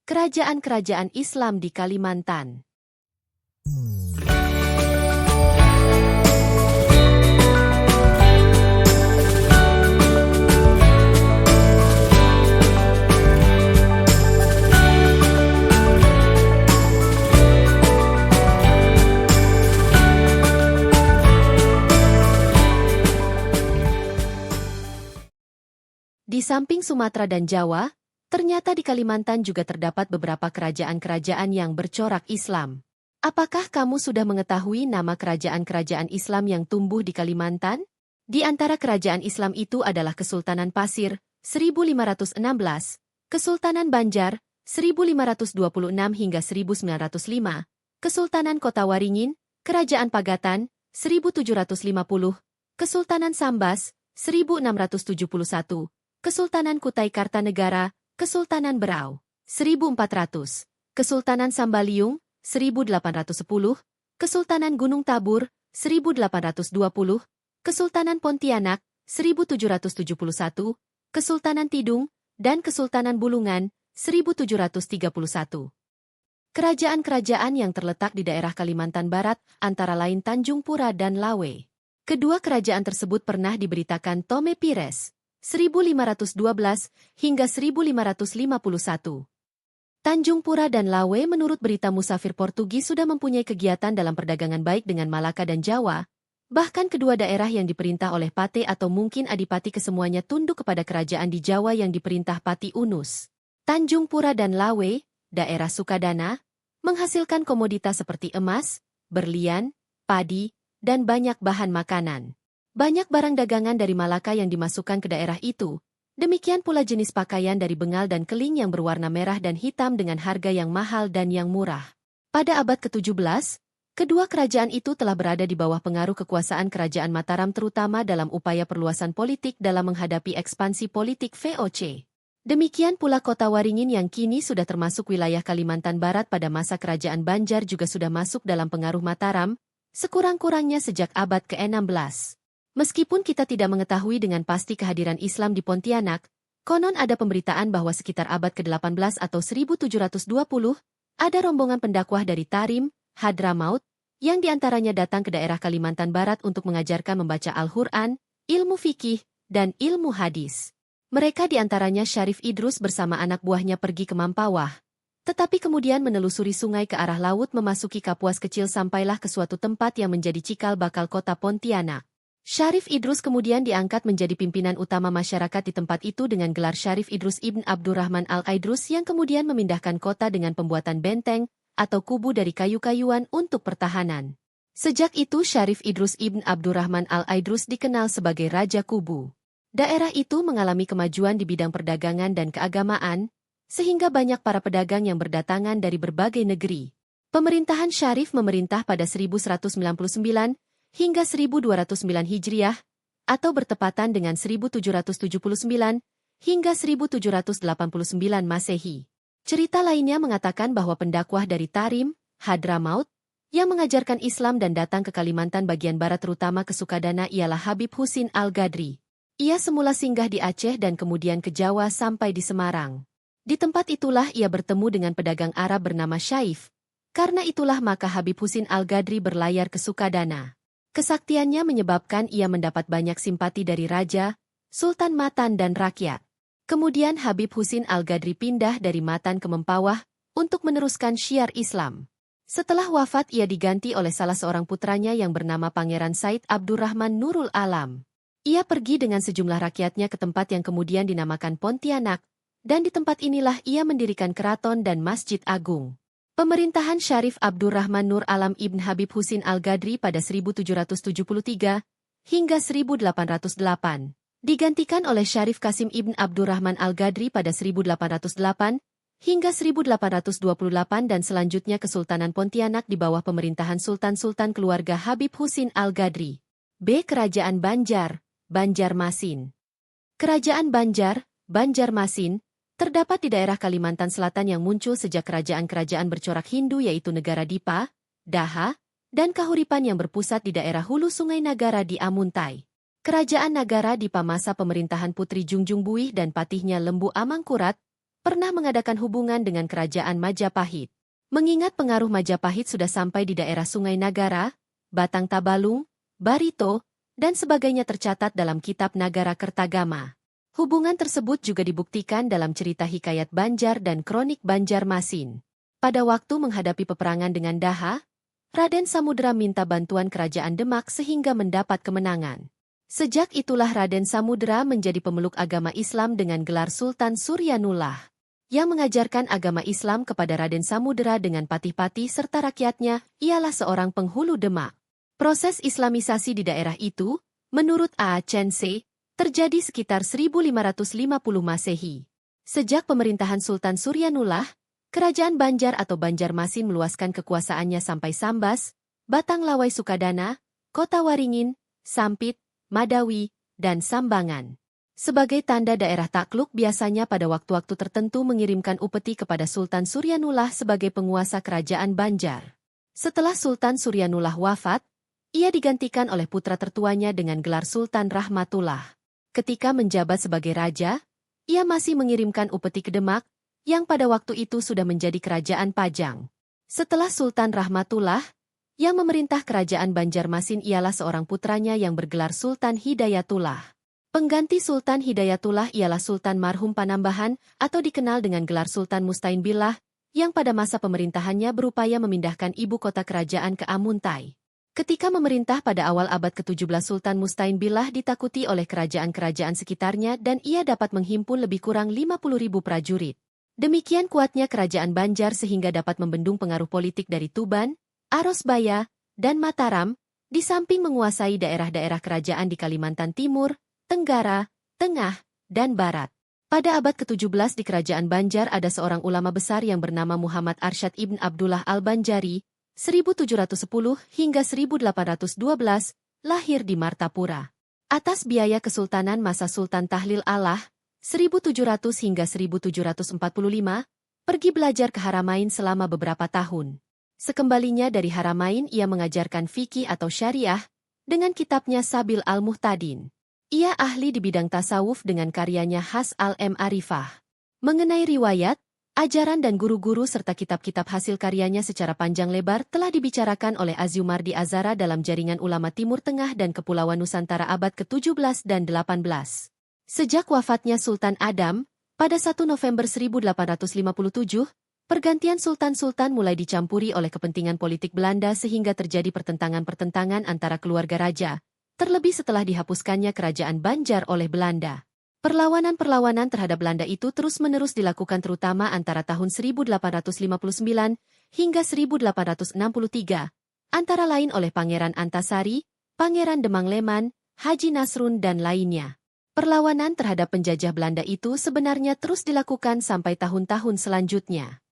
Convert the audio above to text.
Kerajaan-kerajaan Islam di Kalimantan. Di samping Sumatera dan Jawa, ternyata di Kalimantan juga terdapat beberapa kerajaan-kerajaan yang bercorak Islam. Apakah kamu sudah mengetahui nama kerajaan-kerajaan Islam yang tumbuh di Kalimantan? Di antara kerajaan Islam itu adalah Kesultanan Pasir, 1516, Kesultanan Banjar, 1526 hingga 1905, Kesultanan Kota Waringin, Kerajaan Pagatan, 1750, Kesultanan Sambas, 1671, Kesultanan Kutai Kartanegara, Kesultanan Berau, 1400, Kesultanan Sambaliung, 1810, Kesultanan Gunung Tabur, 1820, Kesultanan Pontianak, 1771, Kesultanan Tidung, dan Kesultanan Bulungan, 1731. Kerajaan-kerajaan yang terletak di daerah Kalimantan Barat antara lain Tanjung Pura dan Lawe. Kedua kerajaan tersebut pernah diberitakan Tome Pires, 1512 hingga 1551. Tanjung Pura dan Lawe menurut berita musafir Portugis sudah mempunyai kegiatan dalam perdagangan baik dengan Malaka dan Jawa. Bahkan kedua daerah yang diperintah oleh Pate atau mungkin Adipati kesemuanya tunduk kepada kerajaan di Jawa yang diperintah Pati Unus. Tanjung Pura dan Lawe, daerah Sukadana, menghasilkan komoditas seperti emas, berlian, padi, dan banyak bahan makanan. Banyak barang dagangan dari Malaka yang dimasukkan ke daerah itu. Demikian pula jenis pakaian dari bengal dan keling yang berwarna merah dan hitam dengan harga yang mahal dan yang murah. Pada abad ke-17, kedua kerajaan itu telah berada di bawah pengaruh kekuasaan kerajaan Mataram terutama dalam upaya perluasan politik dalam menghadapi ekspansi politik VOC. Demikian pula kota Waringin yang kini sudah termasuk wilayah Kalimantan Barat pada masa kerajaan Banjar juga sudah masuk dalam pengaruh Mataram, sekurang-kurangnya sejak abad ke-16. Meskipun kita tidak mengetahui dengan pasti kehadiran Islam di Pontianak, konon ada pemberitaan bahwa sekitar abad ke-18 atau 1720, ada rombongan pendakwah dari Tarim, Hadramaut, yang diantaranya datang ke daerah Kalimantan Barat untuk mengajarkan membaca Al-Quran, ilmu fikih, dan ilmu hadis. Mereka diantaranya Syarif Idrus bersama anak buahnya pergi ke Mampawah, tetapi kemudian menelusuri sungai ke arah laut memasuki Kapuas kecil sampailah ke suatu tempat yang menjadi cikal bakal kota Pontianak. Syarif Idrus kemudian diangkat menjadi pimpinan utama masyarakat di tempat itu dengan gelar Syarif Idrus Ibn Abdurrahman Al-Aidrus yang kemudian memindahkan kota dengan pembuatan benteng atau kubu dari kayu-kayuan untuk pertahanan. Sejak itu Syarif Idrus Ibn Abdurrahman Al-Aidrus dikenal sebagai Raja Kubu. Daerah itu mengalami kemajuan di bidang perdagangan dan keagamaan, sehingga banyak para pedagang yang berdatangan dari berbagai negeri. Pemerintahan Syarif memerintah pada 1199 hingga 1209 Hijriah, atau bertepatan dengan 1779 hingga 1789 Masehi. Cerita lainnya mengatakan bahwa pendakwah dari Tarim, Hadramaut, yang mengajarkan Islam dan datang ke Kalimantan bagian barat terutama ke Sukadana ialah Habib Husin Al-Gadri. Ia semula singgah di Aceh dan kemudian ke Jawa sampai di Semarang. Di tempat itulah ia bertemu dengan pedagang Arab bernama Syaif. Karena itulah maka Habib Husin Al-Gadri berlayar ke Sukadana. Kesaktiannya menyebabkan ia mendapat banyak simpati dari Raja, Sultan Matan dan rakyat. Kemudian Habib Husin Al-Gadri pindah dari Matan ke Mempawah untuk meneruskan syiar Islam. Setelah wafat ia diganti oleh salah seorang putranya yang bernama Pangeran Said Abdurrahman Nurul Alam. Ia pergi dengan sejumlah rakyatnya ke tempat yang kemudian dinamakan Pontianak, dan di tempat inilah ia mendirikan keraton dan masjid agung. Pemerintahan Syarif Abdurrahman Nur Alam Ibn Habib Husin Al-Gadri pada 1773 hingga 1808 digantikan oleh Syarif Kasim Ibn Abdurrahman Al-Gadri pada 1808 hingga 1828 dan selanjutnya Kesultanan Pontianak di bawah pemerintahan Sultan-Sultan keluarga Habib Husin Al-Gadri. B. Kerajaan Banjar, Banjarmasin. Kerajaan Banjar, Banjarmasin, terdapat di daerah Kalimantan Selatan yang muncul sejak kerajaan-kerajaan bercorak Hindu yaitu Negara Dipa, Daha, dan Kahuripan yang berpusat di daerah hulu Sungai Nagara di Amuntai. Kerajaan Nagara Dipa masa pemerintahan Putri Jungjung Buih dan patihnya Lembu Amangkurat, pernah mengadakan hubungan dengan kerajaan Majapahit. Mengingat pengaruh Majapahit sudah sampai di daerah Sungai Nagara, Batang Tabalung, Barito, dan sebagainya tercatat dalam kitab Nagara Kertagama. Hubungan tersebut juga dibuktikan dalam cerita hikayat Banjar dan kronik Banjarmasin. Pada waktu menghadapi peperangan dengan Daha, Raden Samudera minta bantuan kerajaan Demak sehingga mendapat kemenangan. Sejak itulah Raden Samudera menjadi pemeluk agama Islam dengan gelar Sultan Suryanullah, yang mengajarkan agama Islam kepada Raden Samudera dengan patih-patih serta rakyatnya, ialah seorang penghulu Demak. Proses Islamisasi di daerah itu, menurut A. Chense, terjadi sekitar 1550 Masehi. Sejak pemerintahan Sultan Suryanullah, kerajaan Banjar atau Banjarmasin meluaskan kekuasaannya sampai Sambas, Batang Lawai Sukadana, Kota Waringin, Sampit, Madawi, dan Sambangan. Sebagai tanda daerah takluk biasanya pada waktu-waktu tertentu mengirimkan upeti kepada Sultan Suryanullah sebagai penguasa kerajaan Banjar. Setelah Sultan Suryanullah wafat, ia digantikan oleh putra tertuanya dengan gelar Sultan Rahmatullah. Ketika menjabat sebagai raja, ia masih mengirimkan upeti ke Demak, yang pada waktu itu sudah menjadi kerajaan Pajang. Setelah Sultan Rahmatullah, yang memerintah kerajaan Banjarmasin ialah seorang putranya yang bergelar Sultan Hidayatullah. Pengganti Sultan Hidayatullah ialah Sultan Marhum Panambahan atau dikenal dengan gelar Sultan Mustain Billah, yang pada masa pemerintahannya berupaya memindahkan ibu kota kerajaan ke Amuntai. Ketika memerintah pada awal abad ke-17 Sultan Mustain Billah ditakuti oleh kerajaan-kerajaan sekitarnya dan ia dapat menghimpun lebih kurang 50.000 prajurit. Demikian kuatnya kerajaan Banjar sehingga dapat membendung pengaruh politik dari Tuban, Arosbaya, dan Mataram, di samping menguasai daerah-daerah kerajaan di Kalimantan Timur, Tenggara, Tengah, dan Barat. Pada abad ke-17 di kerajaan Banjar ada seorang ulama besar yang bernama Muhammad Arsyad Ibn Abdullah Al-Banjari, 1710 hingga 1812, lahir di Martapura. Atas biaya Kesultanan masa Sultan Tahlil Allah, 1700 hingga 1745, pergi belajar ke Haramain selama beberapa tahun. Sekembalinya dari Haramain ia mengajarkan fikih atau syariah, dengan kitabnya Sabil Al-Muhtadin. Ia ahli di bidang tasawuf dengan karyanya Has Al-Ma'rifah. Mengenai riwayat, ajaran dan guru-guru serta kitab-kitab hasil karyanya secara panjang lebar telah dibicarakan oleh Azyumardi Azara dalam Jaringan Ulama Timur Tengah dan Kepulauan Nusantara abad ke-17 dan 18. Sejak wafatnya Sultan Adam, pada 1 November 1857, pergantian sultan-sultan mulai dicampuri oleh kepentingan politik Belanda sehingga terjadi pertentangan-pertentangan antara keluarga raja, terlebih setelah dihapuskannya kerajaan Banjar oleh Belanda. Perlawanan-perlawanan terhadap Belanda itu terus-menerus dilakukan terutama antara tahun 1859 hingga 1863, antara lain oleh Pangeran Antasari, Pangeran Demang Leman, Haji Nasrun dan lainnya. Perlawanan terhadap penjajah Belanda itu sebenarnya terus dilakukan sampai tahun-tahun selanjutnya.